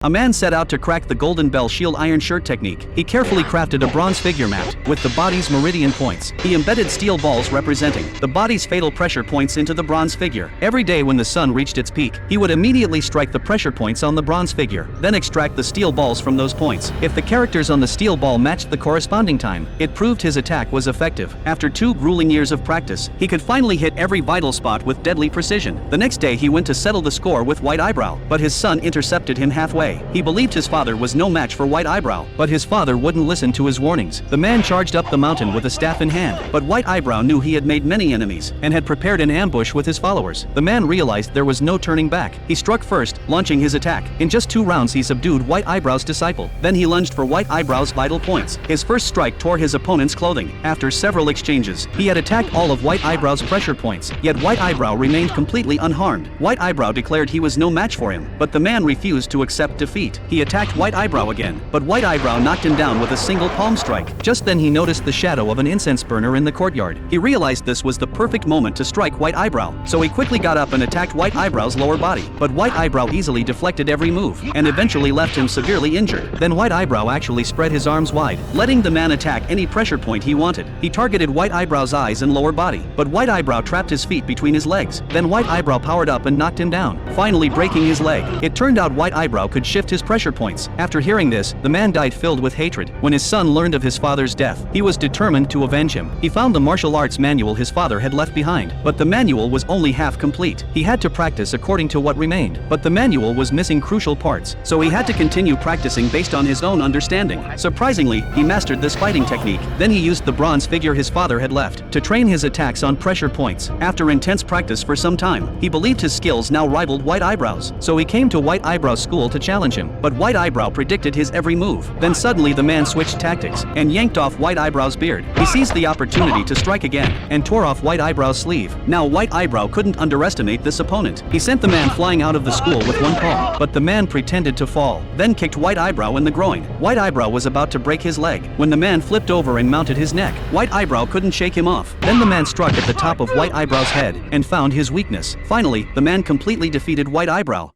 A man set out to crack the Golden Bell Shield iron shirt technique. He carefully crafted a bronze figure mapped with the body's meridian points. He embedded steel balls representing the body's fatal pressure points into the bronze figure. Every day when the sun reached its peak, he would immediately strike the pressure points on the bronze figure, then extract the steel balls from those points. If the characters on the steel ball matched the corresponding time, it proved his attack was effective. After 2 grueling years of practice, he could finally hit every vital spot with deadly precision. The next day he went to settle the score with White Eyebrow, but his son intercepted him halfway. He believed his father was no match for White Eyebrow, but his father wouldn't listen to his warnings. The man charged up the mountain with a staff in hand, but White Eyebrow knew he had made many enemies and had prepared an ambush with his followers. The man realized there was no turning back. He struck first, launching his attack. In just 2 rounds he subdued White Eyebrow's disciple. Then he lunged for White Eyebrow's vital points. His first strike tore his opponent's clothing. After several exchanges, he had attacked all of White Eyebrow's pressure points, yet White Eyebrow remained completely unharmed. White Eyebrow declared he was no match for him, but the man refused to accept defeat. He attacked White Eyebrow again, but White Eyebrow knocked him down with a single palm strike. Just then he noticed the shadow of an incense burner in the courtyard. He realized this was the perfect moment to strike White Eyebrow, so he quickly got up and attacked White Eyebrow's lower body. But White Eyebrow easily deflected every move, and eventually left him severely injured. Then White Eyebrow actually spread his arms wide, letting the man attack any pressure point he wanted. He targeted White Eyebrow's eyes and lower body, but White Eyebrow trapped his feet between his legs. Then White Eyebrow powered up and knocked him down, finally breaking his leg. It turned out White Eyebrow could shift his pressure points. After hearing this, the man died filled with hatred. When his son learned of his father's death, he was determined to avenge him. He found the martial arts manual his father had left behind, but the manual was only half complete. He had to practice according to what remained, but the manual was missing crucial parts, so he had to continue practicing based on his own understanding. Surprisingly, he mastered this fighting technique. Then he used the bronze figure his father had left to train his attacks on pressure points. After intense practice for some time, he believed his skills now rivaled White Eyebrow's, so he came to White Eyebrow's school to challenge him, but White Eyebrow predicted his every move. Then suddenly the man switched tactics and yanked off White Eyebrow's beard. He seized the opportunity to strike again and tore off White Eyebrow's sleeve. Now White Eyebrow couldn't underestimate this opponent. He sent the man flying out of the school with one palm, but the man pretended to fall, then kicked White Eyebrow in the groin. White Eyebrow was about to break his leg when the man flipped over and mounted his neck. White Eyebrow couldn't shake him off. Then the man struck at the top of White Eyebrow's head and found his weakness. Finally, the man completely defeated White Eyebrow.